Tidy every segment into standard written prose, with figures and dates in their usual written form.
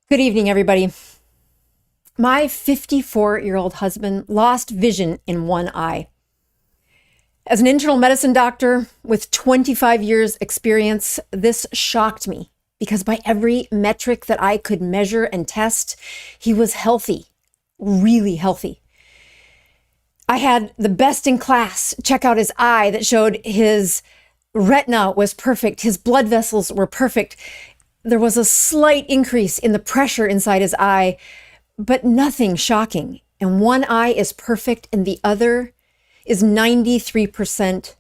Good evening, everybody. My 54-year-old husband lost vision in one eye. As an internal medicine doctor with 25 years experience, this shocked me because by every metric that I could measure and test, he was healthy, really healthy. I had the best in class check out his eye that showed his retina was perfect, his blood vessels were perfect. There was a slight increase in the pressure inside his eye, but nothing shocking. And one eye is perfect and the other is 93%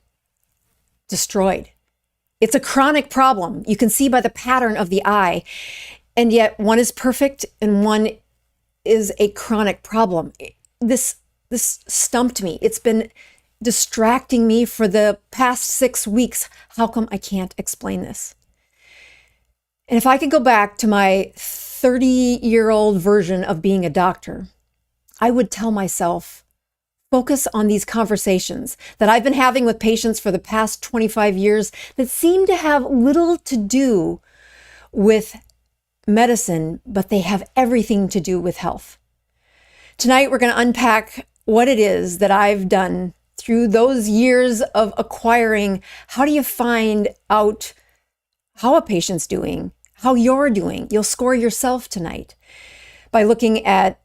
destroyed. It's a chronic problem. You can see by the pattern of the eye. And yet one is perfect and one is a chronic problem. This stumped me. It's been distracting me for the past 6 weeks. How come I can't explain this? And if I could go back to my 30-year-old version of being a doctor, I would tell myself, focus on these conversations that I've been having with patients for the past 25 years that seem to have little to do with medicine, but they have everything to do with health. Tonight, we're going to unpack what it is that I've done through those years of acquiring. How do you find out how a patient's doing, how you're doing? You'll score yourself tonight by looking at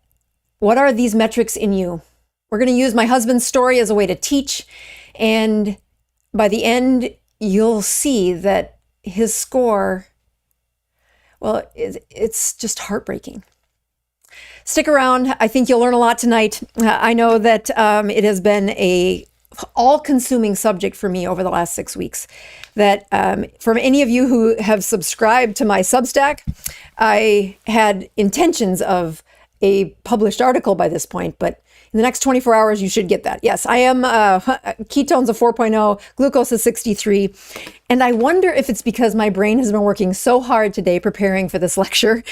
what are these metrics in you. We're going to use my husband's story as a way to teach. And by the end, you'll see that his score, well, it's just heartbreaking. Stick around. I think you'll learn a lot tonight. I know that it has been a all-consuming subject for me over the last 6 weeks. That from any of you who have subscribed to my Substack, I had intentions of a published article by this point, but in the next 24 hours, you should get that. Yes, I am ketones of 4.0, glucose is 63. And I wonder if it's because my brain has been working so hard today preparing for this lecture,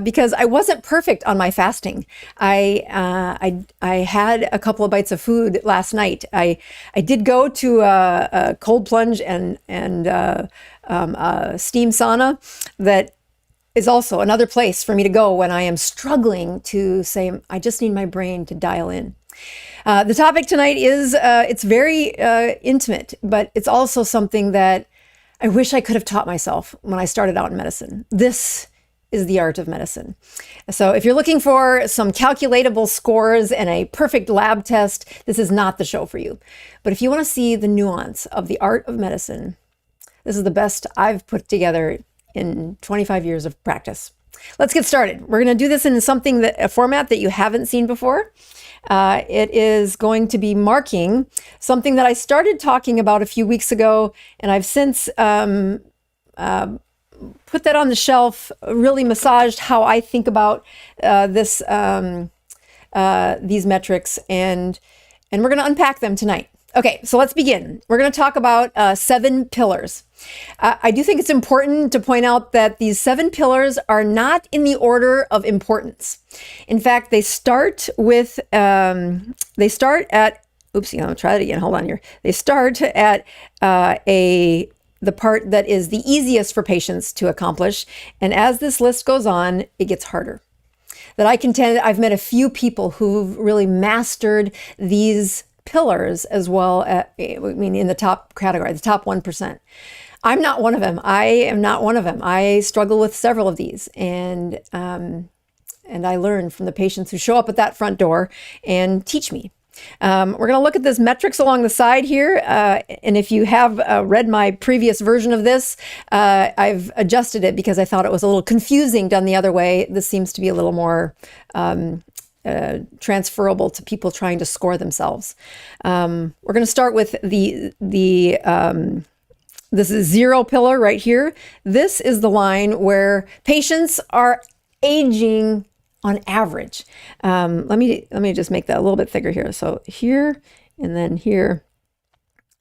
because I wasn't perfect on my fasting. I had a couple of bites of food last night. I did go to a cold plunge and a steam sauna that is also another place for me to go when I am struggling to say, I just need my brain to dial in. The topic tonight is, it's very intimate, but it's also something that I wish I could have taught myself when I started out in medicine. This is the art of medicine. So if you're looking for some calculatable scores and a perfect lab test, this is not the show for you. But if you want to see the nuance of the art of medicine, this is the best I've put together in 25 years of practice. Let's get started. We're going to do this in a format that you haven't seen before. It is going to be marking something that I started talking about a few weeks ago, and I've since put that on the shelf, really massaged how I think about these metrics, and we're going to unpack them tonight. Okay, so let's begin. We're going to talk about 7 pillars. I do think it's important to point out that these 7 pillars are not in the order of importance. In fact, they start at, oopsie, I'm gonna try that again, hold on here. They start at the part that is the easiest for patients to accomplish. And as this list goes on, it gets harder. That I contend, I've met a few people who've really mastered these pillars as well, in the top category, the top 1%. I'm not one of them. I am not one of them. I struggle with several of these, and I learn from the patients who show up at that front door and teach me. We're going to look at this metrics along the side here, and if you have read my previous version of this, I've adjusted it because I thought it was a little confusing done the other way. This seems to be a little more transferable to people trying to score themselves. We're going to start with this is 0 pillar right here. This is the line where patients are aging on average. Let me just make that a little bit thicker here. So here and then here,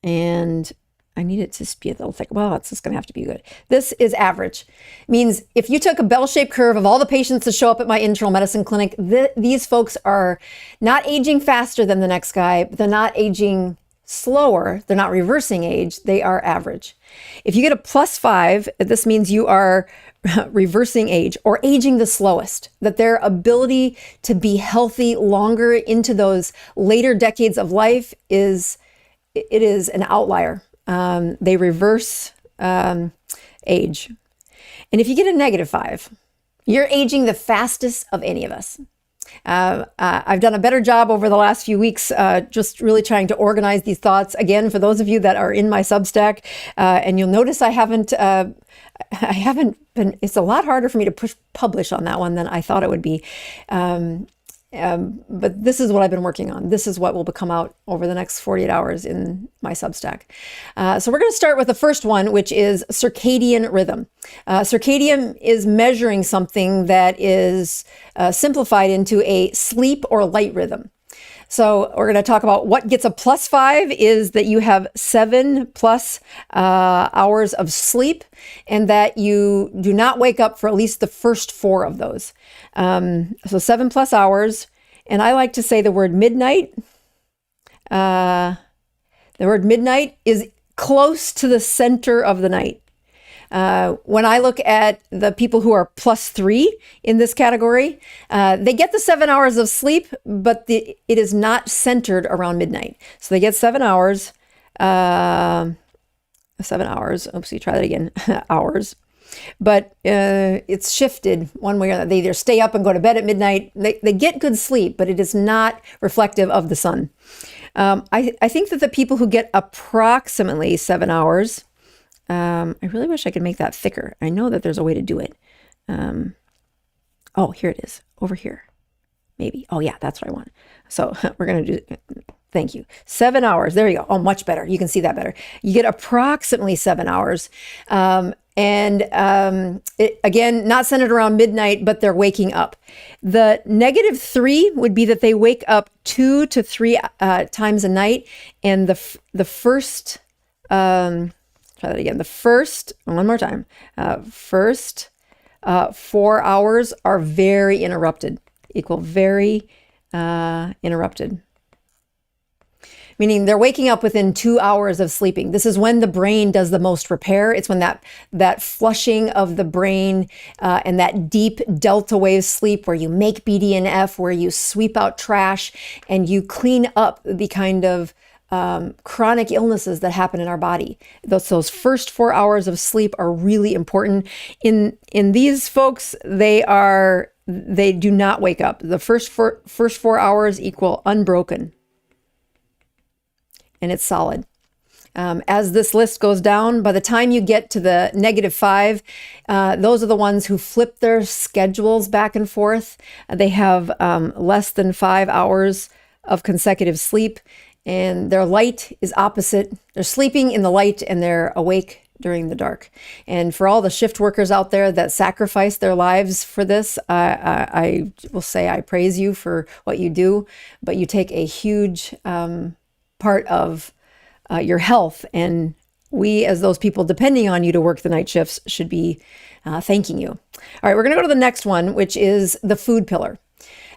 and I need it to be a little thick. Well, it's just going to have to be good. This is average. Means if you took a bell-shaped curve of all the patients that show up at my internal medicine clinic, these folks are not aging faster than the next guy, but they're not aging slower, they're not reversing age, they are average. If you get a +5, this means you are reversing age or aging the slowest, that their ability to be healthy longer into those later decades of life is an outlier. They reverse age. And if you get a -5, you're aging the fastest of any of us. I've done a better job over the last few weeks, just really trying to organize these thoughts. Again, for those of you that are in my Substack, and you'll notice I haven't been, it's a lot harder for me to publish on that one than I thought it would be. But this is what I've been working on. This is what will come out over the next 48 hours in my Substack. So we're going to start with the first one, which is circadian rhythm. Circadian is measuring something that is simplified into a sleep or light rhythm. So we're going to talk about what gets a +5 is that you have 7+ hours of sleep and that you do not wake up for at least the first 4 of those. So 7+ hours. And I like to say the word midnight. The word midnight is close to the center of the night. When I look at the people who are +3 in this category, they get the 7 hours of sleep, but it is not centered around midnight. So they get 7 hours, 7 hours. Oopsie, try that again, hours. But it's shifted one way or another. They either stay up and go to bed at midnight. They get good sleep, but it is not reflective of the sun. I think that the people who get approximately 7 hours, I really wish I could make that thicker. I know that there's a way to do it. Oh, here it is, over here. Maybe. Oh yeah, that's what I want. So we're going to do, thank you. 7 hours. There you go. Oh, much better. You can see that better. You get approximately 7 hours. Again, not centered around midnight, but they're waking up. The -3 would be that they wake up 2 to 3 times a night. And the first, try that again. The first, one more time, first 4 hours are very interrupted, equal very interrupted. Meaning they're waking up within 2 hours of sleeping. This is when the brain does the most repair. It's when that flushing of the brain and that deep delta wave sleep where you make BDNF, where you sweep out trash and you clean up the kind of chronic illnesses that happen in our body. Those first 4 hours of sleep are really important. In these folks, they do not wake up. The first 4 hours equal unbroken. And it's solid. As this list goes down, by the time you get to the -5, those are the ones who flip their schedules back and forth. They have less than 5 hours of consecutive sleep, and their light is opposite. They're sleeping in the light and they're awake during the dark. And for all the shift workers out there that sacrifice their lives for this, I will say I praise you for what you do, but you take a huge part of your health, and we as those people depending on you to work the night shifts should be thanking you. All right, we're going to go to the next one, which is the food pillar.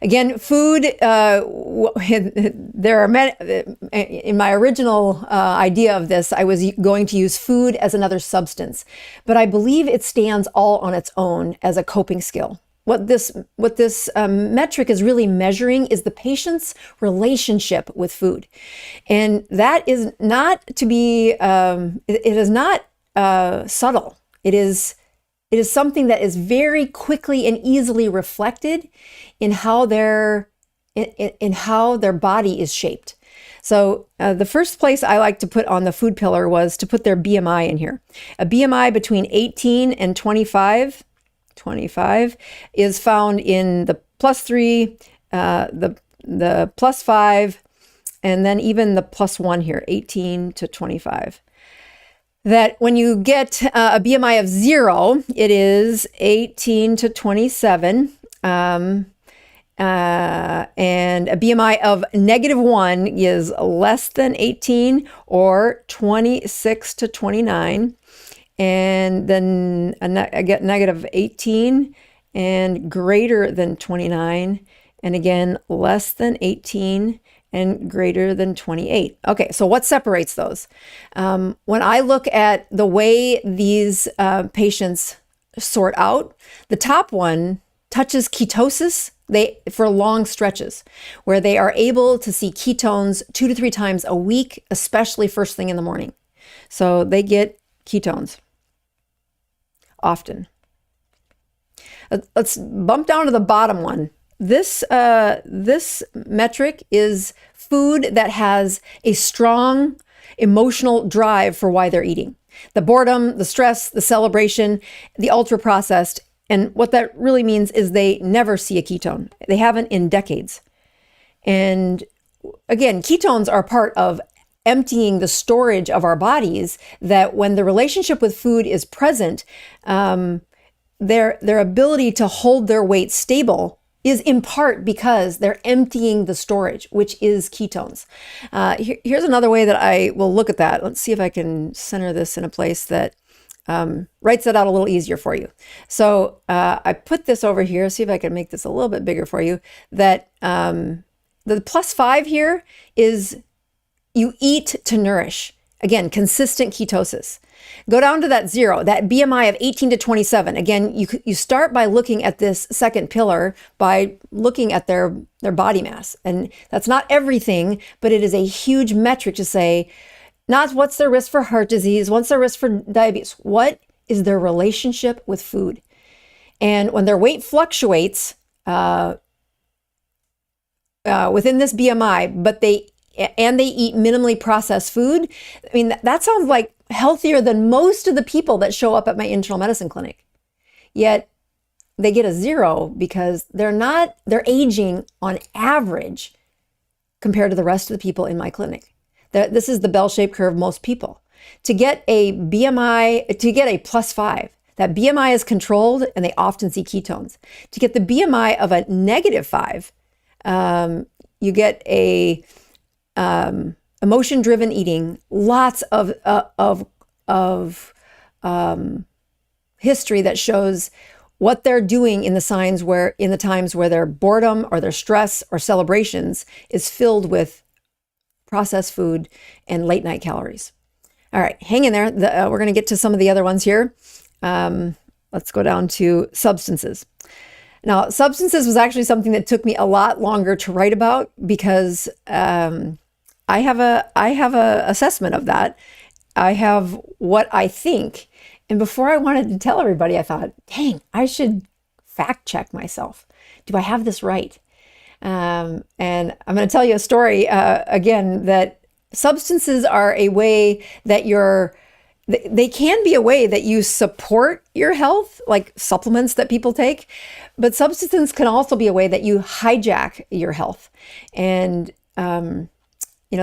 Again, food, there are many, in my original idea of this, I was going to use food as another substance, but I believe it stands all on its own as a coping skill. What this metric is really measuring is the patient's relationship with food. And that is not to be, it is not subtle. It is something that is very quickly and easily reflected in how their body is shaped. So the first place I like to put on the food pillar was to put their BMI in here. A BMI between 18 and 25 is found in the +3, the +5, and then even the +1 here, 18 to 25. That when you get a BMI of 0, it is 18 to 27, and a BMI of -1 is less than 18 or 26 to 29. And then I get -18 and greater than 29. And again, less than 18 and greater than 28. Okay, so what separates those? When I look at the way these patients sort out, the top one touches ketosis for long stretches, where they are able to see ketones 2 to 3 times a week, especially first thing in the morning. So they get ketones often. Let's bump down to the bottom one. This metric is food that has a strong emotional drive for why they're eating. The boredom, the stress, the celebration, the ultra processed. And what that really means is they never see a ketone. They haven't in decades. And again, ketones are part of emptying the storage of our bodies, that when the relationship with food is present, their ability to hold their weight stable is in part because they're emptying the storage, which is ketones. Here's another way that I will look at that. Let's see if I can center this in a place that writes that out a little easier for you. So I put this over here, see if I can make this a little bit bigger for you, that the +5 here is you eat to nourish. Again, consistent ketosis. Go down to that 0, that BMI of 18 to 27. Again, you start by looking at this second pillar by looking at their body mass. And that's not everything, but it is a huge metric to say, not what's their risk for heart disease, what's their risk for diabetes, what is their relationship with food? And when their weight fluctuates within this BMI, but they eat minimally processed food, I mean, that sounds like healthier than most of the people that show up at my internal medicine clinic. Yet they get a 0 because they're aging on average compared to the rest of the people in my clinic. This is the bell-shaped curve most people. To get a BMI, to get a +5, that BMI is controlled and they often see ketones. To get the BMI of a -5, you get a emotion-driven eating, lots of history that shows what they're doing in the times where their boredom or their stress or celebrations is filled with processed food and late night calories. All right, hang in there. We're going to get to some of the other ones here. Let's go down to substances. Now, substances was actually something that took me a lot longer to write about because I have a assessment of that. I have what I think. And before I wanted to tell everybody, I thought, dang, I should fact check myself. Do I have this right? And I'm going to tell you a story again, that substances are a way that they can be a way that you support your health, like supplements that people take, but substances can also be a way that you hijack your health. And,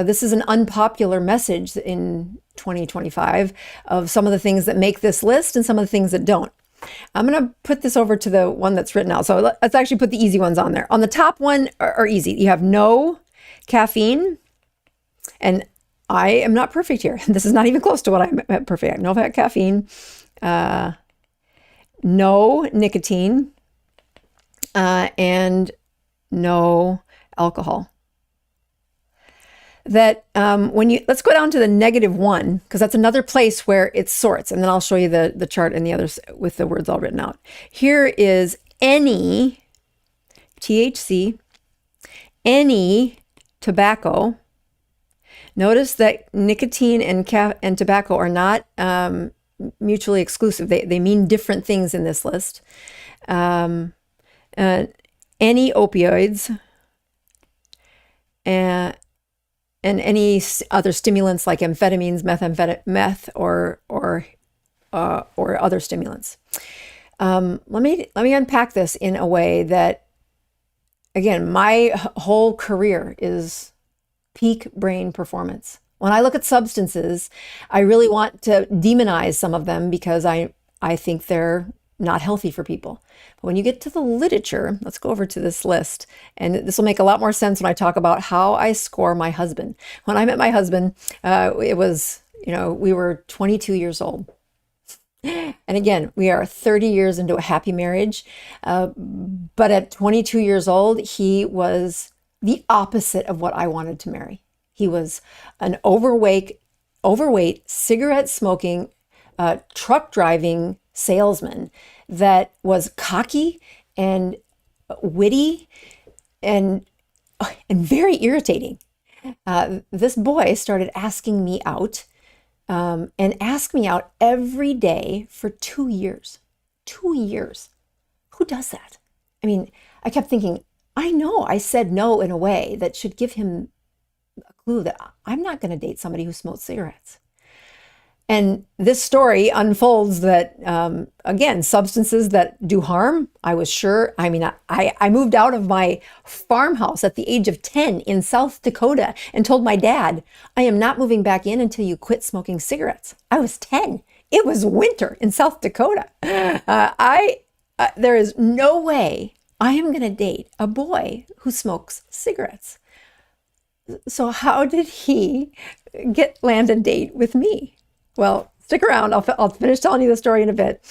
this is an unpopular message in 2025 of some of the things that make this list and some of the things that don't. I'm going to put this over to the one that's written out. So let's actually put the easy ones on there. On the top one are easy. You have no caffeine, and I am not perfect here. This is not even close to what I'm perfect at. No caffeine, no nicotine, and no alcohol. That let's go down to the -1, because that's another place where it sorts. And then I'll show you the chart and the others with the words all written out. Here is any THC, any tobacco. Notice that nicotine and tobacco are not mutually exclusive. They mean different things in this list. Any opioids, and any other stimulants like amphetamines, meth, or other stimulants. Let me unpack this in a way that, again, my whole career is peak brain performance. When I look at substances, I really want to demonize some of them because I think they're not healthy for people. But when you get to the literature, let's go over to this list. And this will make a lot more sense when I talk about how I score my husband. When I met my husband, it was, we were 22 years old. And again, we are 30 years into a happy marriage. But at 22 years old, he was the opposite of what I wanted to marry. He was an overweight, cigarette smoking, truck driving salesman that was cocky and witty and very irritating. This boy started asking me out and asked me out every day for 2 years. 2 years. Who does that? I mean, I kept thinking, I know I said no in a way that should give him a clue that I'm not going to date somebody who smokes cigarettes. And this story unfolds that, again, substances that do harm, I was sure. I mean, I moved out of my farmhouse at the age of 10 in South Dakota and told my dad, I am not moving back in until you quit smoking cigarettes. I was 10. It was winter in South Dakota. There is no way I am going to date a boy who smokes cigarettes. So how did he land a date with me? Well, stick around. I'll finish telling you the story in a bit.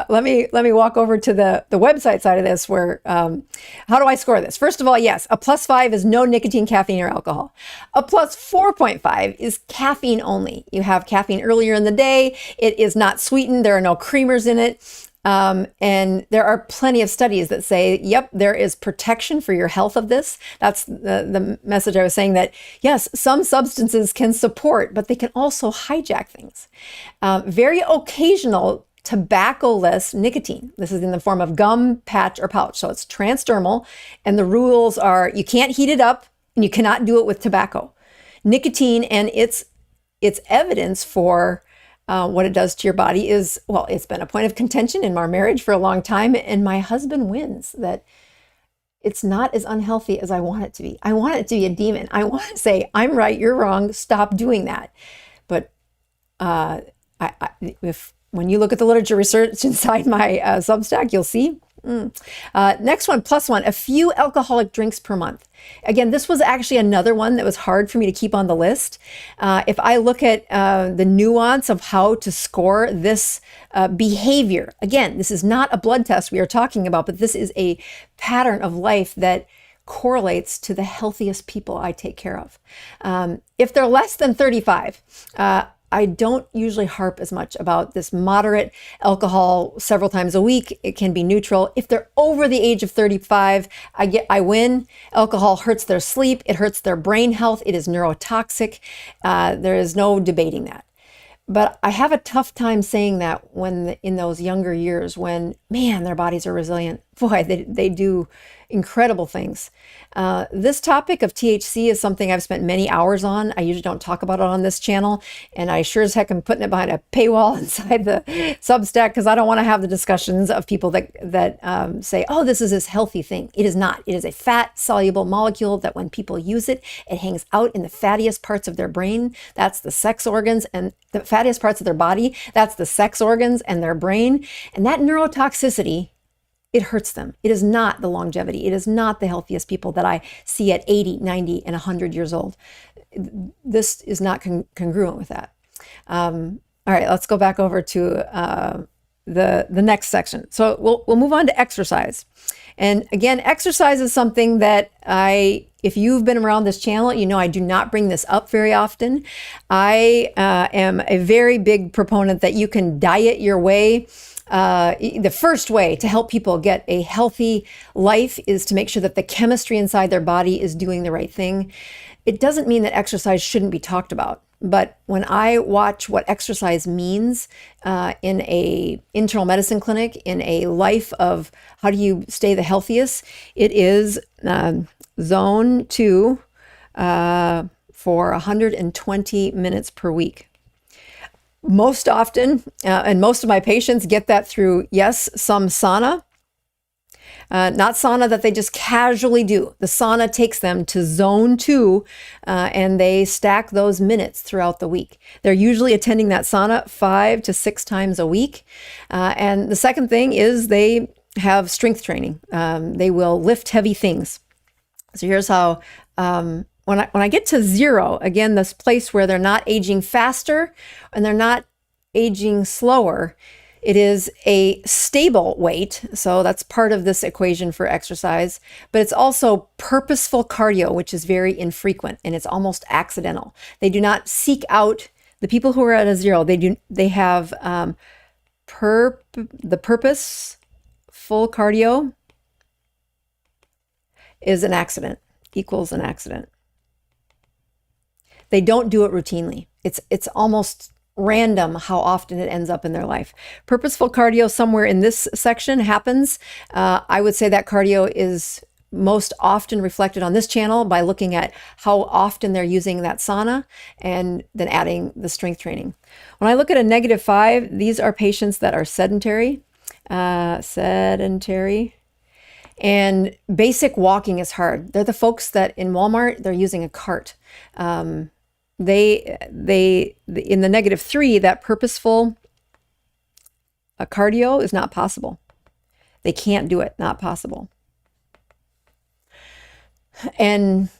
Let me walk over to the website side of this where, how do I score this? First of all, yes, a +5 is no nicotine, caffeine, or alcohol. A +4.5 is caffeine only. You have caffeine earlier in the day. It is not sweetened. There are no creamers in it. And there are plenty of studies that say, yep, there is protection for your health of this. That's the message I was saying, that yes, some substances can support, but they can also hijack things. Very occasional tobacco-less nicotine. This is in the form of gum, patch, or pouch. So it's transdermal. And the rules are you can't heat it up and you cannot do it with tobacco. Nicotine and its evidence for what it does to your body is, well, it's been a point of contention in our marriage for a long time. And my husband wins that it's not as unhealthy as I want it to be. I want it to be a demon. I want to say, I'm right, you're wrong, stop doing that. But when you look at the literature research inside my Substack, you'll see. Next one, +1, a few alcoholic drinks per month. Again, this was actually another one that was hard for me to keep on the list. If I look at the nuance of how to score this behavior, again, this is not a blood test we are talking about, but this is a pattern of life that correlates to the healthiest people I take care of. If they're less than 35, I don't usually harp as much about this moderate alcohol several times a week. It can be neutral. If they're over the age of 35, I win. Alcohol hurts their sleep. It hurts their brain health. It is neurotoxic. There is no debating that. But I have a tough time saying that when in those younger years when, man, their bodies are resilient. Boy, they do incredible things. This topic of THC is something I've spent many hours on. I usually don't talk about it on this channel, and I sure as heck am putting it behind a paywall inside the Substack because I don't want to have the discussions of people that say, oh, this is this healthy thing. It is not. It is a fat-soluble molecule that when people use it, it hangs out in the fattiest parts of their brain. That's the sex organs, and the fattiest parts of their body. That's the sex organs and their brain. And that neurotoxicity, it hurts them. It is not the longevity. It is not the healthiest people that I see at 80, 90, and 100 years old. This is not congruent with that. All right, let's go back over to the next section. So we'll move on to exercise. And again, exercise is something that if you've been around this channel, you know I do not bring this up very often. I am a very big proponent that you can diet your way. The first way to help people get a healthy life is to make sure that the chemistry inside their body is doing the right thing. It doesn't mean that exercise shouldn't be talked about. But when I watch what exercise means in a internal medicine clinic, in a life of how do you stay the healthiest, it is zone 2 for 120 minutes per week. Most often, and most of my patients get that through, yes, some sauna, not sauna that they just casually do. The sauna takes them to zone 2, and they stack those minutes throughout the week. They're usually attending that sauna 5 to 6 times a week. And the second thing is they have strength training. They will lift heavy things. So here's how, when I get to 0, again, this place where they're not aging faster and they're not aging slower, It is a stable weight, so that's part of this equation for exercise, but it's also purposeful cardio, which is very infrequent and it's almost accidental. They do not seek out the people who are at a zero. They have the purposeful cardio is an accident, equals an accident. They don't do it routinely. It's almost random how often it ends up in their life. Purposeful cardio somewhere in this section happens. I would say that cardio is most often reflected on this channel by looking at how often they're using that sauna and then adding the strength training. When I look at a -5, these are patients that are sedentary, and basic walking is hard. They're the folks that in Walmart, they're using a cart. They in the -3, that purposeful cardio is not possible. They can't do it, not possible. And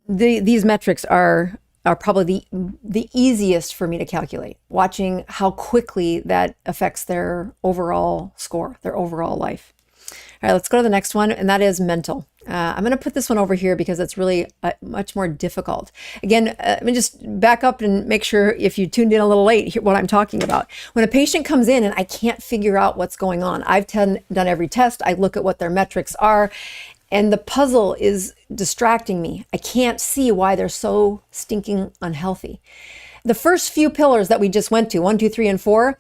these metrics are probably the easiest for me to calculate, watching how quickly that affects their overall score, their overall life. All right, let's go to the next one, and that is mental. I'm going to put this one over here because it's really much more difficult. Again, let me just back up and make sure if you tuned in a little late, hear what I'm talking about. When a patient comes in and I can't figure out what's going on, I've done every test. I look at what their metrics are, and the puzzle is distracting me. I can't see why they're so stinking unhealthy. The first few pillars that we just went to, 1, 2, 3, and 4,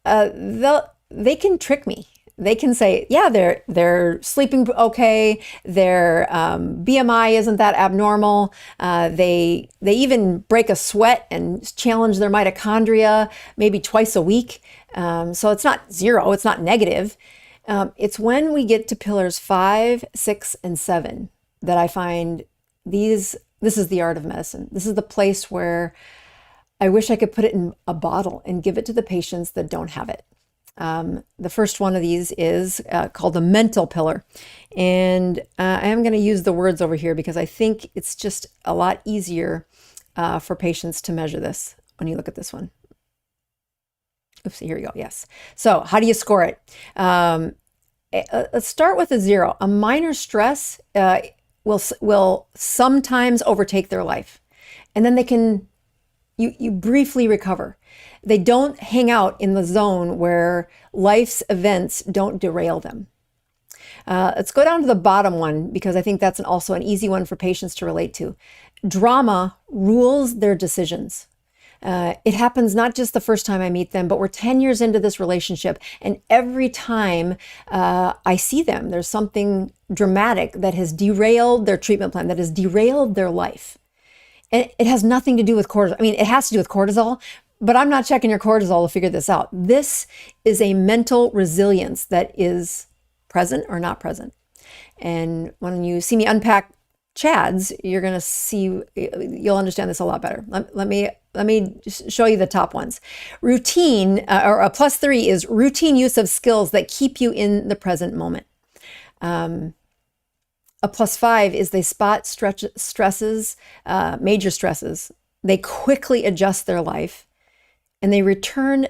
they can trick me. They can say, yeah, they're sleeping okay. Their BMI isn't that abnormal. They even break a sweat and challenge their mitochondria maybe twice a week. So it's not zero. It's not negative. It's when we get to pillars 5, 6, and 7 that I find this is the art of medicine. This is the place where I wish I could put it in a bottle and give it to the patients that don't have it. The first one of these is called the mental pillar. And I am going to use the words over here because I think it's just a lot easier for patients to measure this when you look at this one. Oops, here we go. Yes. So how do you score it? Let's start with a 0. A minor stress will sometimes overtake their life. And then you briefly recover. They don't hang out in the zone where life's events don't derail them. Let's go down to the bottom one because I think that's also an easy one for patients to relate to. Drama rules their decisions. It happens not just the first time I meet them, but we're 10 years into this relationship. And every time I see them, there's something dramatic that has derailed their treatment plan, that has derailed their life. And it has nothing to do with cortisol. I mean, it has to do with cortisol, but I'm not checking your cortisol to figure this out. This is a mental resilience that is present or not present. And when you see me unpack Chads, you're going to see, you'll understand this a lot better. Let me show you the top ones. Routine, or a +3 is routine use of skills that keep you in the present moment. A +5 is they spot stresses, major stresses. They quickly adjust their life and they return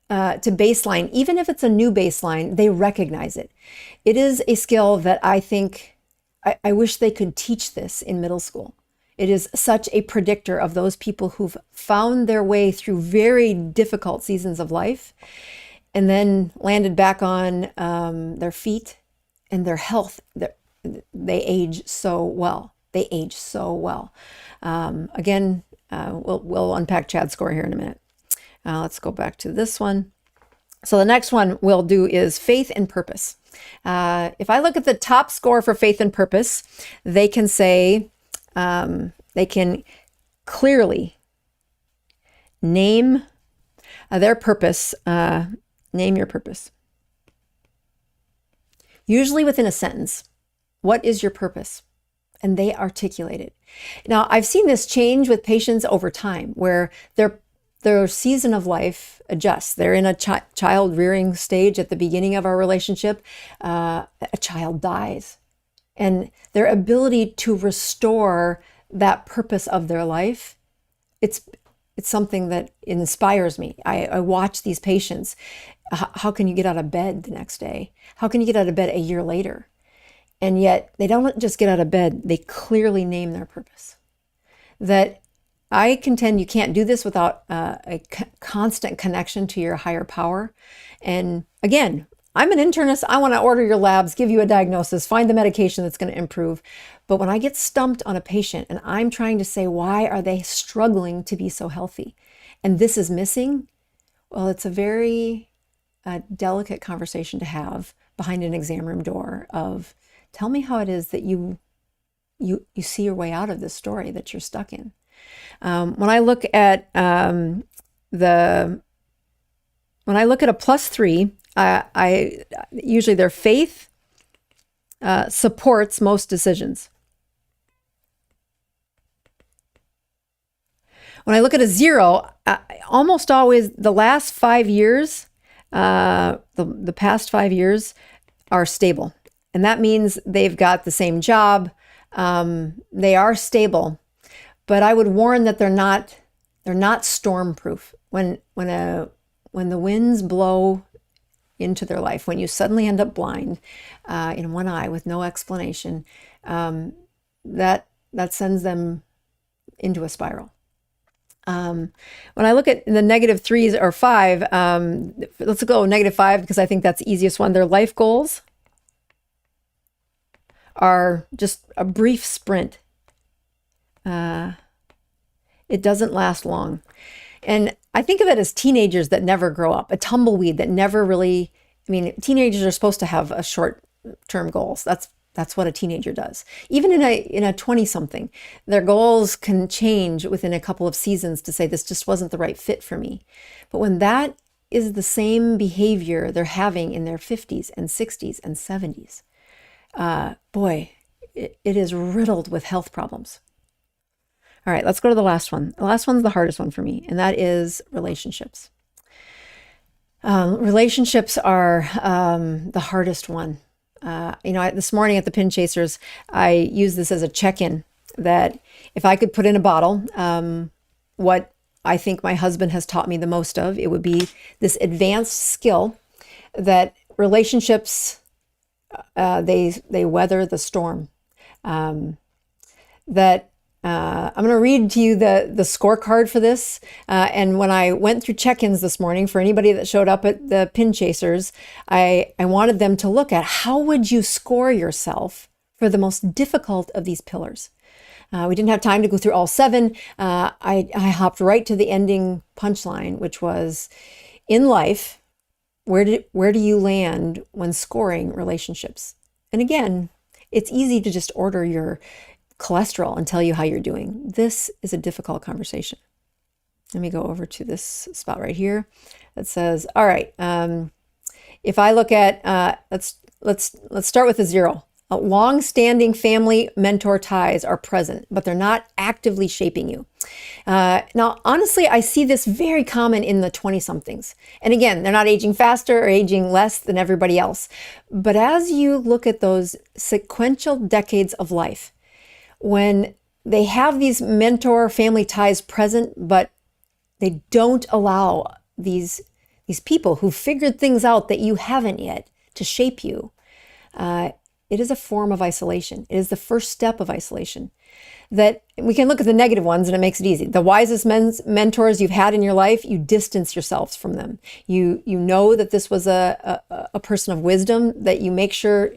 to baseline. Even if it's a new baseline, they recognize it. It is a skill that I think, I wish they could teach this in middle school. It is such a predictor of those people who've found their way through very difficult seasons of life and then landed back on their feet and their health. They age so well. They age so well. Again, we'll unpack Chad's score here in a minute. Let's go back to this one. So the next one we'll do is faith and purpose. If I look at the top score for faith and purpose, they can say, they can clearly name their purpose, name your purpose. Usually within a sentence. What is your purpose? And they articulate it. Now, I've seen this change with patients over time where their season of life adjusts. They're in a child rearing stage at the beginning of our relationship. A child dies. And their ability to restore that purpose of their life, it's something that inspires me. I watch these patients How can you get out of bed the next day? How can you get out of bed a year later? And yet they don't just get out of bed, they clearly name their purpose. That I contend you can't do this without a constant connection to your higher power. And again, I'm an internist. I want to order your labs, give you a diagnosis, find the medication that's going to improve. But when I get stumped on a patient and I'm trying to say, why are they struggling to be so healthy? And this is missing. Well, it's a very delicate conversation to have behind an exam room door of, tell me how it is that you see your way out of this story that you're stuck in. When I look at a +3, I usually their faith supports most decisions. When I look at a 0, almost always the last 5 years, the past 5 years are stable. And that means they've got the same job. They are stable, but I would warn that they're not storm-proof. When the winds blow into their life, when you suddenly end up blind in one eye with no explanation, that sends them into a spiral. When I look at the -3s or 5, let's go -5 because I think that's the easiest one. Their life goals are just a brief sprint. It doesn't last long. And I think of it as teenagers that never grow up, a tumbleweed that never really, teenagers are supposed to have a short-term goals. That's what a teenager does. Even in a 20-something, their goals can change within a couple of seasons to say, this just wasn't the right fit for me. But when that is the same behavior they're having in their 50s and 60s and 70s, boy, it is riddled with health problems. All right, let's go to the last one. The last one's the hardest one for me, and that is relationships. Relationships are the hardest one. This morning at the Pin Chasers, I used this as a check-in that if I could put in a bottle, what I think my husband has taught me the most of, it would be this advanced skill that relationships, they weather the storm. I'm going to read to you the scorecard for this. And when I went through check-ins this morning, for anybody that showed up at the Pin Chasers, I wanted them to look at how would you score yourself for the most difficult of these pillars. We didn't have time to go through all 7. I hopped right to the ending punchline, which was, in life, where do you land when scoring relationships? And again, it's easy to just order your cholesterol and tell you how you're doing. This is a difficult conversation. Let me go over to this spot right here that says, all right, if I look at, let's start with a 0. Long-standing family mentor ties are present, but they're not actively shaping you. Now, honestly, I see this very common in the 20-somethings. And again, they're not aging faster or aging less than everybody else. But as you look at those sequential decades of life, when they have these mentor family ties present, but they don't allow these people who figured things out that you haven't yet to shape you, it is a form of isolation. It is the first step of isolation. That we can look at the negative ones and it makes it easy. The wisest mentors you've had in your life, you distance yourselves from them. You know that this was a person of wisdom that you make sure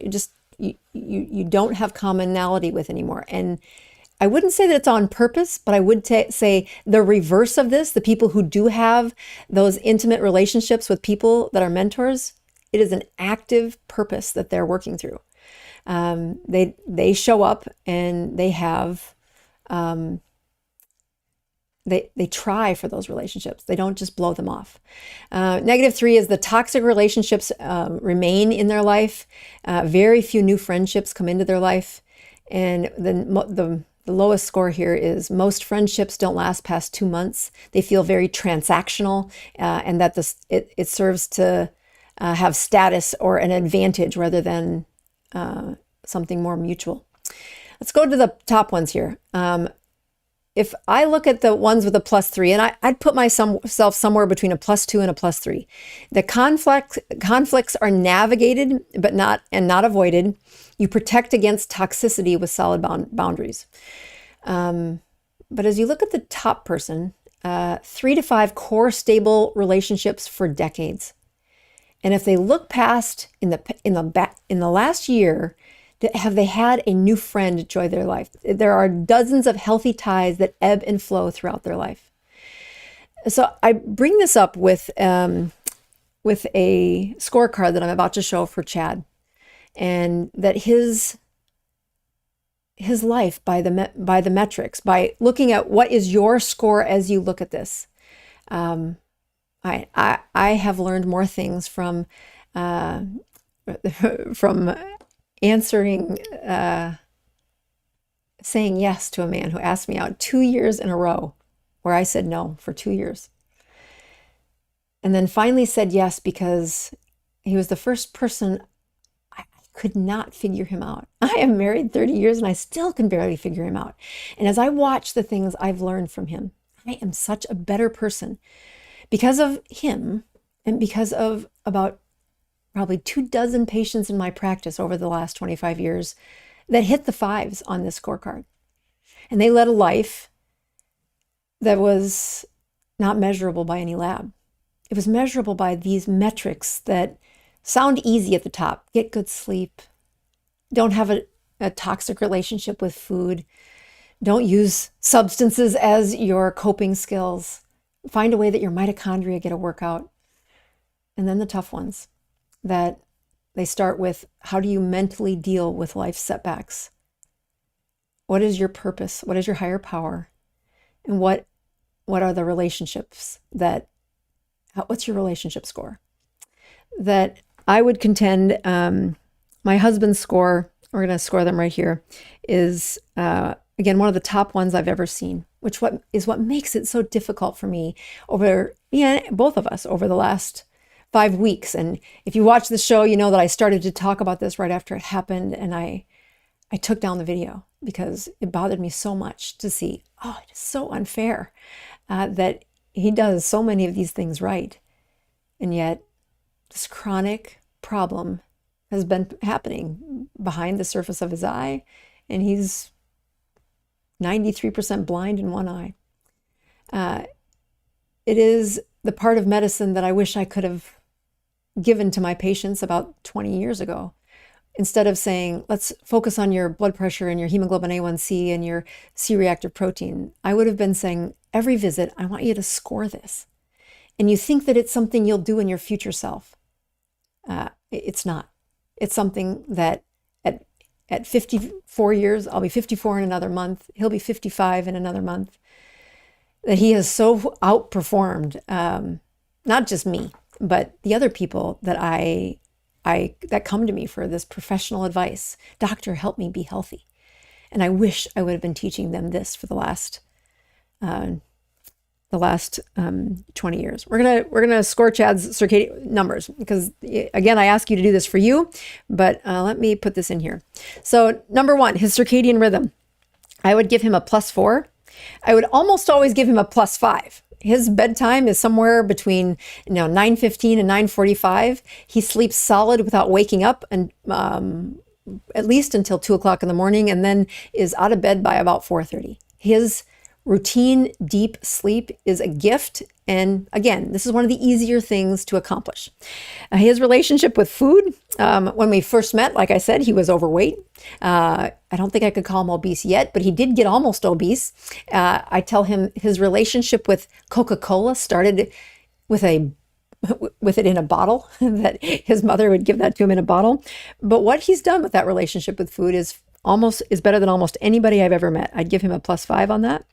you don't have commonality with anymore. And I wouldn't say that it's on purpose, but I would say the reverse of this, the people who do have those intimate relationships with people that are mentors, it is an active purpose that they're working through. They show up and they have, they try for those relationships. They don't just blow them off. -3 is the toxic relationships remain in their life. Very few new friendships come into their life. And then the lowest score here is most friendships don't last past 2 months. They feel very transactional, and that it serves to have status or an advantage rather than something more mutual. Let's go to the top ones here. if I look at the ones with a +3, and I'd put myself somewhere between a +2 and a +3. The conflicts are navigated, but not avoided. You protect against toxicity with solid boundaries. But as you look at the top person, 3 to 5 core stable relationships for decades. And if they look past in the last year, have they had a new friend join their life? There are dozens of healthy ties that ebb and flow throughout their life. So I bring this up with a scorecard that I'm about to show for Chad, and that his life by the metrics, by looking at what is your score as you look at this. I have learned more things from answering, saying yes to a man who asked me out 2 years in a row, where I said no for 2 years. And then finally said yes because he was the first person. I could not figure him out. I am married 30 years and I still can barely figure him out. And as I watch the things I've learned from him, I am such a better person because of him, and because of about probably 24 patients in my practice over the last 25 years that hit the 5s on this scorecard. And they led a life that was not measurable by any lab. It was measurable by these metrics that sound easy at the top. Get good sleep. Don't have a toxic relationship with food. Don't use substances as your coping skills. Find a way that your mitochondria get a workout. And then the tough ones, that they start with, how do you mentally deal with life's setbacks? What is your purpose? What is your higher power? And what are the relationships what's your relationship score? That I would contend, my husband's score, we're going to score them right here, is, again, one of the top ones I've ever seen, which is what makes it so difficult for me both of us over the last 5 weeks. And if you watch the show, you know that I started to talk about this right after it happened, and I took down the video because it bothered me so much to see, it is so unfair that he does so many of these things right. And yet this chronic problem has been happening behind the surface of his eye, and he's 93% blind in one eye. It is the part of medicine that I wish I could have given to my patients about 20 years ago. Instead of saying, let's focus on your blood pressure and your hemoglobin A1C and your C-reactive protein, I would have been saying, every visit, I want you to score this. And you think that it's something you'll do in your future self. It's not. It's something that at 54 years, I'll be 54 in another month. He'll be 55 in another month. That he has so outperformed, not just me, but the other people that that come to me for this professional advice. Doctor, help me be healthy. And I wish I would have been teaching them this for the last 20 years. We're gonna score Chad's circadian numbers because, again, I ask you to do this for you, but let me put this in here. So number 1, his circadian rhythm. I would give him a +4. I would almost always give him a +5. His bedtime is somewhere between 9:15 and 9:45. He sleeps solid without waking up, and at least until 2 o'clock in the morning, and then is out of bed by about 4:30. His routine deep sleep is a gift. And again, this is one of the easier things to accomplish. His relationship with food, when we first met, like I said, he was overweight. I don't think I could call him obese yet, but he did get almost obese. I tell him his relationship with Coca-Cola started with it in a bottle, that his mother would give that to him in a bottle. But what he's done with that relationship with food is better than almost anybody I've ever met. I'd give him a +5 on that.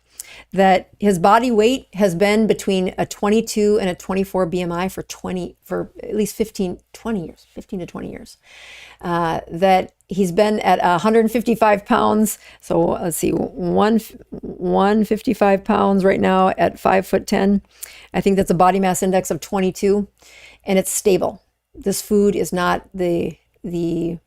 That his body weight has been between a 22 and a 24 BMI for at least 15 to 20 years. That he's been at 155 pounds. So let's see, 155 pounds right now at 5'10". I think that's a body mass index of 22, and it's stable. This food is not it is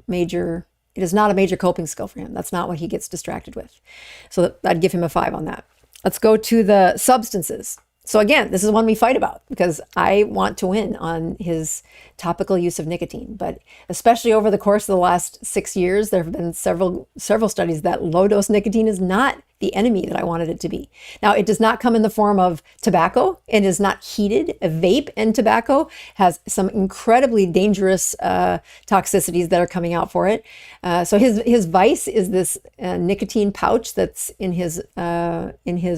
not a major coping skill for him. That's not what he gets distracted with. So I'd give him a 5 on that. Let's go to the substances. So again, this is one we fight about because I want to win on his topical use of nicotine. But especially over the course of the last 6 years, there have been several studies that low dose nicotine is not the enemy that I wanted it to be. Now, it does not come in the form of tobacco. It is not heated. A vape and tobacco has some incredibly dangerous toxicities that are coming out for it. So his vice is this nicotine pouch that's in his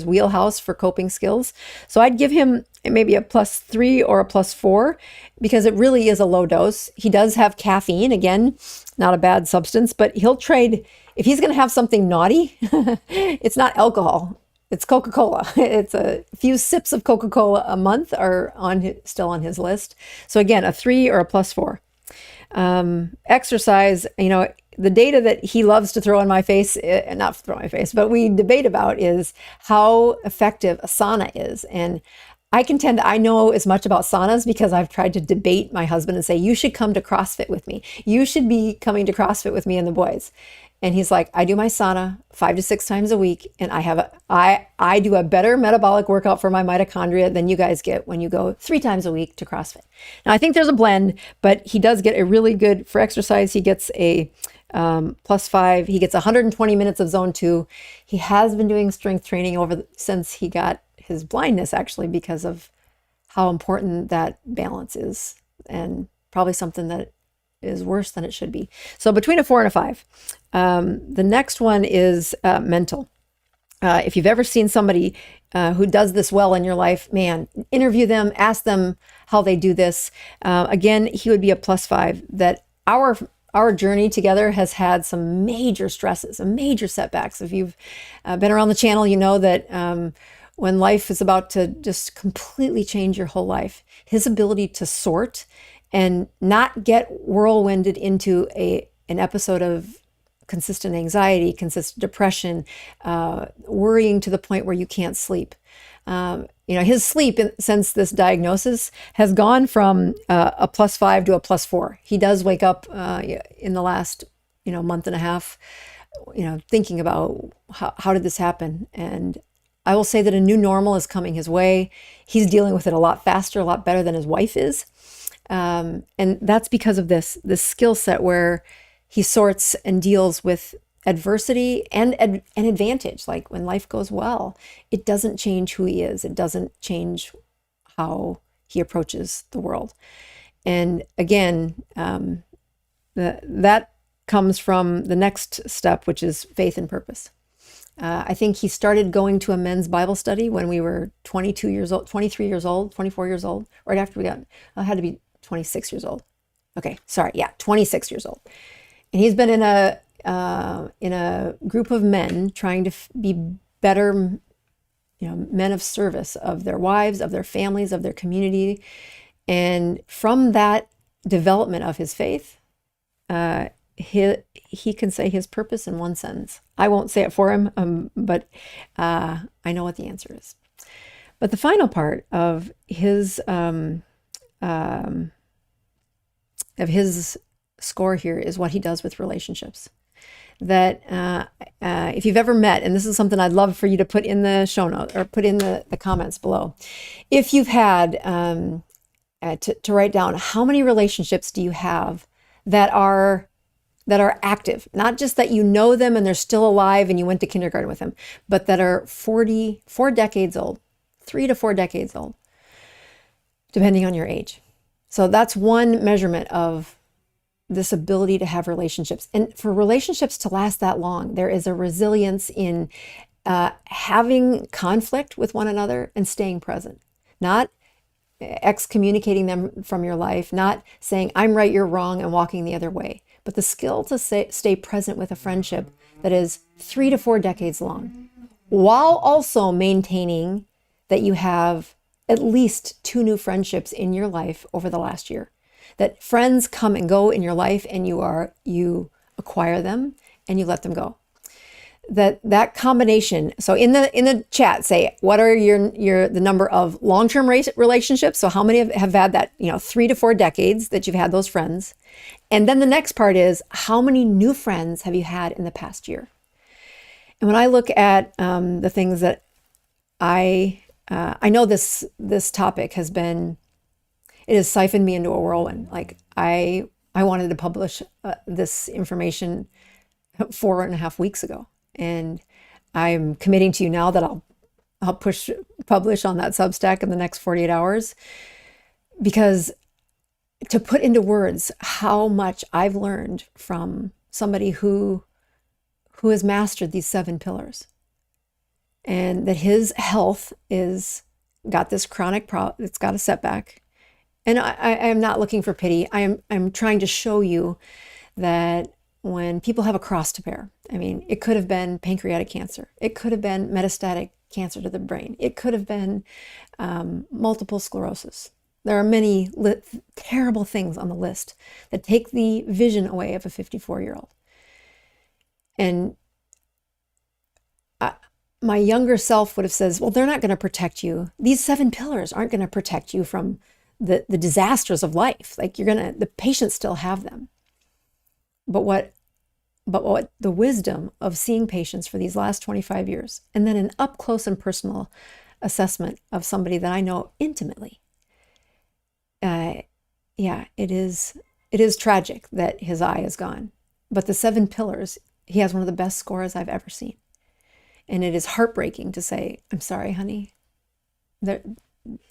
wheelhouse for coping skills. So I'd give him maybe a +3 or a +4 because it really is a low dose. He does have caffeine, again, not a bad substance, but he'll trade. If he's going to have something naughty, it's not alcohol. It's Coca-Cola. It's a few sips of Coca-Cola a month are still on his list. So again, a 3 or a +4. Exercise, the data that he loves to throw in my face, not throw in my face, but we debate about is how effective a sauna is. And I contend I know as much about saunas because I've tried to debate my husband and say, you should come to CrossFit with me. You should be coming to CrossFit with me and the boys. And he's like, I do my sauna 5 to 6 times a week, and I do a better metabolic workout for my mitochondria than you guys get when you go 3 times a week to CrossFit. Now, I think there's a blend, but he does get a really good, for exercise, he gets a +5. He gets 120 minutes of zone 2. He has been doing strength training since he got his blindness, actually, because of how important that balance is, and probably something that is worse than it should be. So between a 4 and a 5. The next one is mental. If you've ever seen somebody who does this well in your life, man, interview them, ask them how they do this. Again, he would be a +5. That our journey together has had some major stresses, some major setbacks. If you've been around the channel, you know that when life is about to just completely change your whole life, his ability to sort and not get whirlwinded into an episode of consistent anxiety, consistent depression, worrying to the point where you can't sleep. His sleep since this diagnosis has gone from a +5 to a +4. He does wake up in the last month and a half, thinking about how did this happen. And I will say that a new normal is coming his way. He's dealing with it a lot faster, a lot better than his wife is. And that's because of this skill set where he sorts and deals with adversity and advantage. Like when life goes well, it doesn't change who he is. It doesn't change how he approaches the world. And again, that comes from the next step, which is faith and purpose. I think he started going to a men's Bible study when we were 22 years old, 23 years old, 24 years old, right after I had to be 26 years old. Okay, sorry, yeah, 26 years old. And he's been in a group of men trying to be better, men of service of their wives, of their families, of their community. And from that development of his faith, he can say his purpose in one sentence. I won't say it for him, but I know what the answer is. But the final part of his score here is what he does with relationships. That if you've ever met, and this is something I'd love for you to put in the show notes or put in the comments below. If you've had to write down how many relationships do you have that are active, not just that you know them and they're still alive and you went to kindergarten with them, but that are 4 decades old, 3 to 4 decades old, depending on your age. So that's one measurement of this ability to have relationships. And for relationships to last that long, there is a resilience in having conflict with one another and staying present, not excommunicating them from your life, not saying, I'm right, you're wrong, and walking the other way, but the skill to stay present with a friendship that is 3 to 4 decades long, while also maintaining that you have at least 2 new friendships in your life over the last year. That friends come and go in your life and you acquire them and you let them go. That combination. So in the chat, say, what are the number of long-term relationships? So how many have had that, 3 to 4 decades that you've had those friends? And then the next part is, how many new friends have you had in the past year? And when I look at the things that I know this topic it has siphoned me into a whirlwind. Like I wanted to publish this information 4.5 weeks ago, and I'm committing to you now that I'll publish on that Substack in the next 48 hours, because to put into words how much I've learned from somebody who has mastered these 7 pillars, and that his health is got this chronic problem, it's got a setback. And I am not looking for pity. I'm trying to show you that when people have a cross to bear, I mean, it could have been pancreatic cancer. It could have been metastatic cancer to the brain. It could have been multiple sclerosis. There are many terrible things on the list that take the vision away of a 54-year-old. And my younger self would have said, well, they're not going to protect you. These 7 pillars aren't going to protect you from the disasters of life. Like the patients still have them. But what the wisdom of seeing patients for these last 25 years, and then an up close and personal assessment of somebody that I know intimately. It is tragic that his eye is gone. But the 7 pillars, he has one of the best scores I've ever seen. And it is heartbreaking to say, I'm sorry, honey,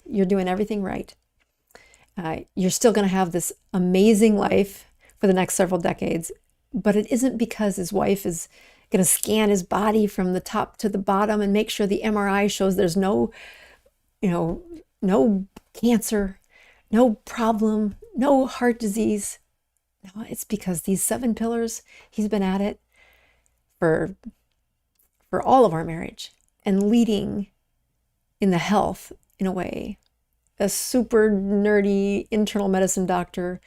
you're doing everything right. You're still going to have this amazing life for the next several decades, but it isn't because his wife is going to scan his body from the top to the bottom and make sure the MRI shows there's no cancer, no problem, no heart disease. No, it's because these 7 pillars, he's been at it for all of our marriage and leading in the health in a way. A super nerdy internal medicine doctor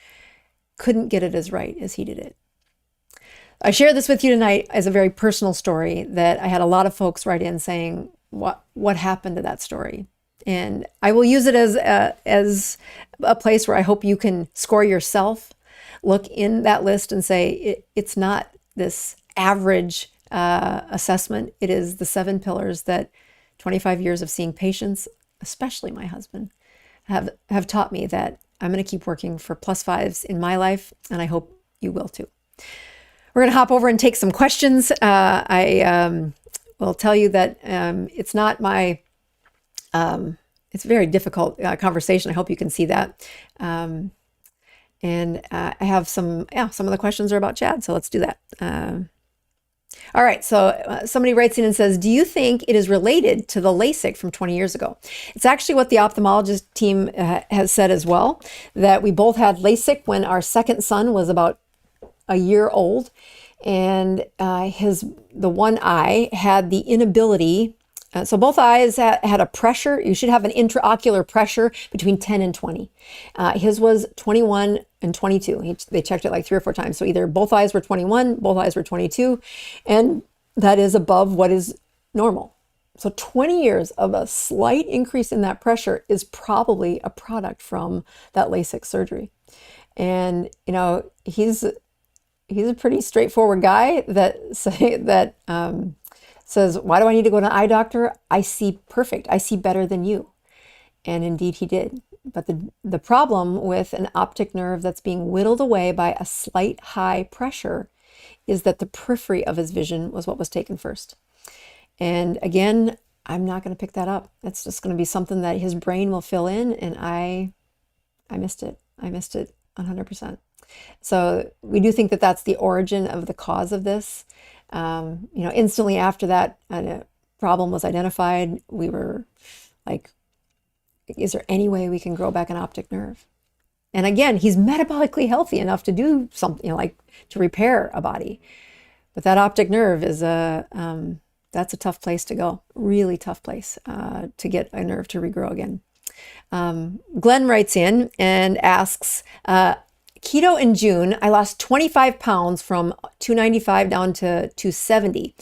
couldn't get it as right as he did it. I share this with you tonight as a very personal story that I had a lot of folks write in saying, what happened to that story? And I will use it as a place where I hope you can score yourself, look in that list and say, it's not this average assessment. It is the 7 pillars that 25 years of seeing patients, especially my husband, have taught me that I'm going to keep working for +5s in my life, and I hope you will too. We're going to hop over and take some questions. I will tell you that it's not my, it's a very difficult conversation. I hope you can see that. And I have some of the questions are about Chad, so let's do that. All right, so somebody writes in and says, do you think it is related to the LASIK from 20 years ago? It's actually what the ophthalmologist team has said as well, that we both had LASIK when our second son was about a year old, and the one eye had the inability, so both eyes had a pressure. You should have an intraocular pressure between 10 and 20. His was 21 and 22. They checked it like 3 or 4 times. So either both eyes were 21, both eyes were 22, and that is above what is normal. So 20 years of a slight increase in that pressure is probably a product from that LASIK surgery. And, he's a pretty straightforward guy that says, why do I need to go to an eye doctor? I see perfect. I see better than you. And indeed he did. But the problem with an optic nerve that's being whittled away by a slight high pressure is that the periphery of his vision was what was taken first. And again, I'm not going to pick that up. It's just going to be something that his brain will fill in. And I missed it. I missed it 100%. So we do think that that's the origin of the cause of this. Instantly after that problem was identified, we were like, is there any way we can grow back an optic nerve? And again, he's metabolically healthy enough to do something, like to repair a body. But that optic nerve is that's a tough place to go, really tough place to get a nerve to regrow again. Glenn writes in and asks, keto in June, I lost 25 pounds from 295 down to 270.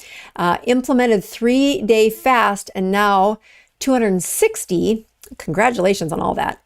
Implemented 3-day fast and now 260. Congratulations on all that.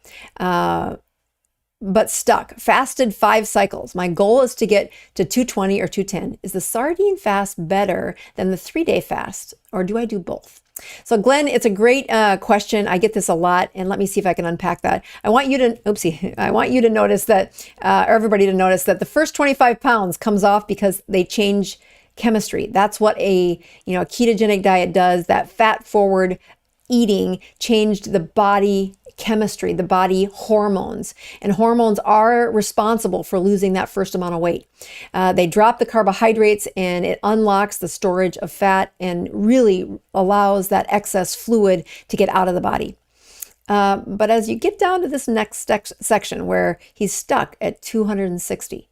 but stuck, fasted 5 cycles. My goal is to get to 220 or 210. Is the sardine fast better than the 3-day fast, or do I do both? So Glenn, it's a great question. I get this a lot, and let me see if I can unpack that. I want you to notice that, or everybody to notice that the first 25 pounds comes off because they change chemistry. That's what a ketogenic diet does. That fat-forward eating changed the body chemistry, the body hormones. And hormones are responsible for losing that first amount of weight. They drop the carbohydrates and it unlocks the storage of fat and really allows that excess fluid to get out of the body. But as you get down to this next section where he's stuck at 260,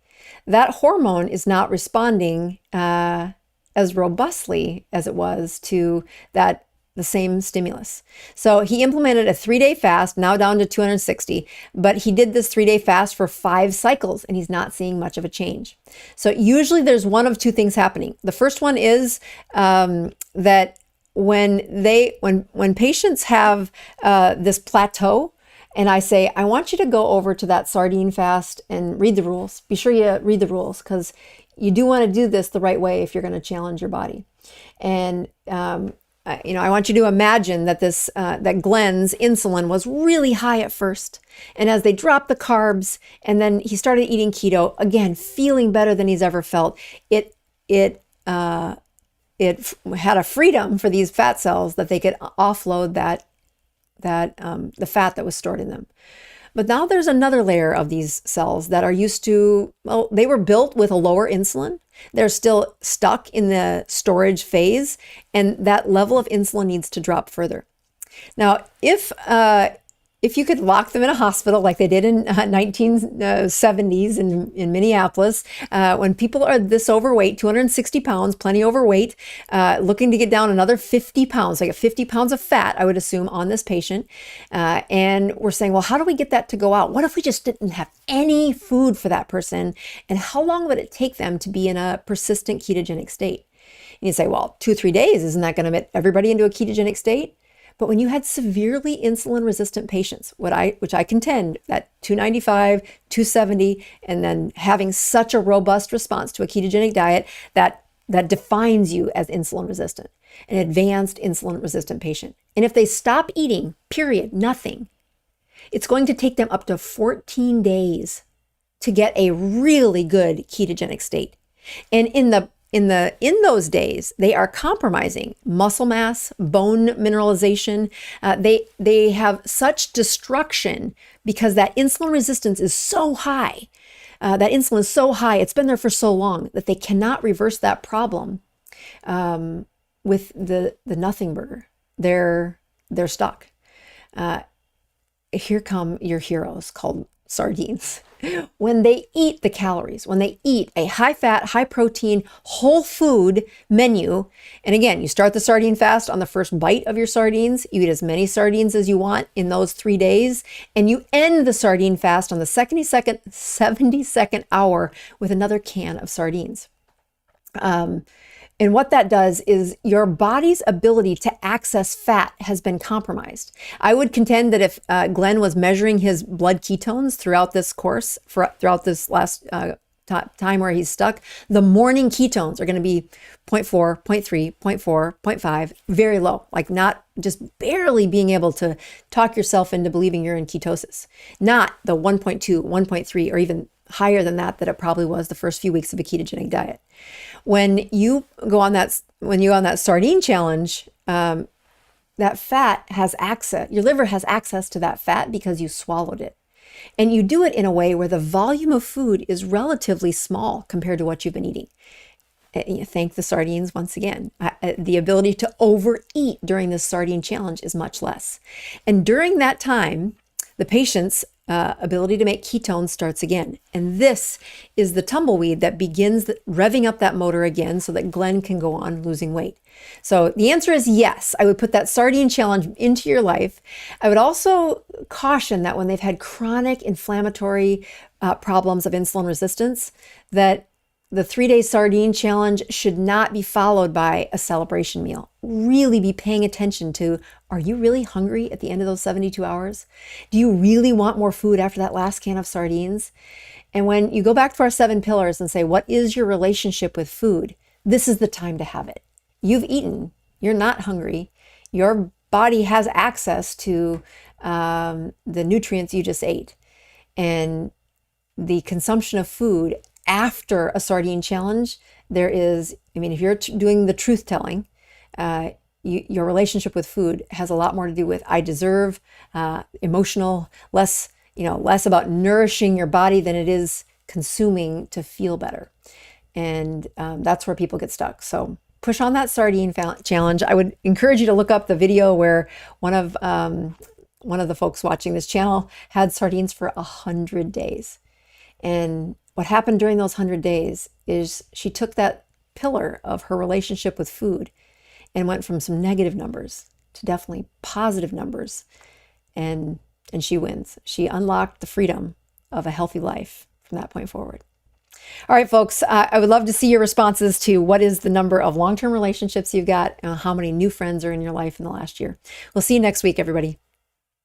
that hormone is not responding as robustly as it was to the same stimulus. So he implemented a 3-day fast, now down to 260, but he did this 3-day fast for 5 cycles and he's not seeing much of a change. So usually there's one of two things happening. The first one is that when patients have this plateau, and I say, I want you to go over to that sardine fast and read the rules. Be sure you read the rules, because you do want to do this the right way if you're going to challenge your body. And I want you to imagine that that Glenn's insulin was really high at first. And as they dropped the carbs and then he started eating keto, again, feeling better than he's ever felt, it had a freedom for these fat cells that they could offload the fat that was stored in them. But now there's another layer of these cells that are used to, they were built with a lower insulin. They're still stuck in the storage phase, and that level of insulin needs to drop further. Now, if you could lock them in a hospital like they did in 1970s in Minneapolis, when people are this overweight, 260 pounds, plenty overweight, looking to get down another 50 pounds, like 50 pounds of fat, I would assume, on this patient. And we're saying, well, how do we get that to go out? What if we just didn't have any food for that person? And how long would it take them to be in a persistent ketogenic state? And you say, well, 2-3 days, isn't that going to get everybody into a ketogenic state? But when you had severely insulin resistant patients, which I contend that 295, 270, and then having such a robust response to a ketogenic diet that defines you as insulin resistant, an advanced insulin resistant patient. And if they stop eating, period, nothing, it's going to take them up to 14 days to get a really good ketogenic state. And in those days, they are compromising muscle mass, bone mineralization. They have such destruction because that insulin resistance is so high. That insulin is so high, it's been there for so long that they cannot reverse that problem with the nothing burger. They're stuck. Here come your heroes called sardines. When they eat the calories, when they eat a high fat, high protein, whole food menu, and again, you start the sardine fast on the first bite of your sardines, you eat as many sardines as you want in those 3 days, and you end the sardine fast on the 72nd hour with another can of sardines. And what that does is your body's ability to access fat has been compromised. I would contend that if Glenn was measuring his blood ketones throughout this course, throughout this last time where he's stuck, the morning ketones are going to be 0.4, 0.3, 0.4, 0.5, very low, like not just barely being able to talk yourself into believing you're in ketosis, not the 1.2, 1.3, or even higher than that it probably was the first few weeks of a ketogenic diet. When you go on that sardine challenge, that fat has access, your liver has access to that fat because you swallowed it. And you do it in a way where the volume of food is relatively small compared to what you've been eating. Thank the sardines once again. The ability to overeat during this sardine challenge is much less. And during that time, the patient's ability to make ketones starts again. And this is the tumbleweed that begins revving up that motor again so that Glenn can go on losing weight. So the answer is yes. I would put that sardine challenge into your life. I would also caution that when they've had chronic inflammatory problems of insulin resistance, that the 3-day sardine challenge should not be followed by a celebration meal. Really be paying attention to, are you really hungry at the end of those 72 hours? Do you really want more food after that last can of sardines? And when you go back to our 7 pillars and say, what is your relationship with food? This is the time to have it. You've eaten. You're not hungry. Your body has access to the nutrients you just ate. And the consumption of food after a sardine challenge, there is, if you're doing the truth telling, your relationship with food has a lot more to do with I deserve, emotional, less about nourishing your body than it is consuming to feel better. And that's where people get stuck. So push on that sardine challenge. I would encourage you to look up the video where one of the folks watching this channel had sardines for 100 days. And what happened during those 100 days is she took that pillar of her relationship with food and went from some negative numbers to definitely positive numbers. And she wins. She unlocked the freedom of a healthy life from that point forward. All right, folks, I would love to see your responses to what is the number of long-term relationships you've got, and how many new friends are in your life in the last year. We'll see you next week, everybody.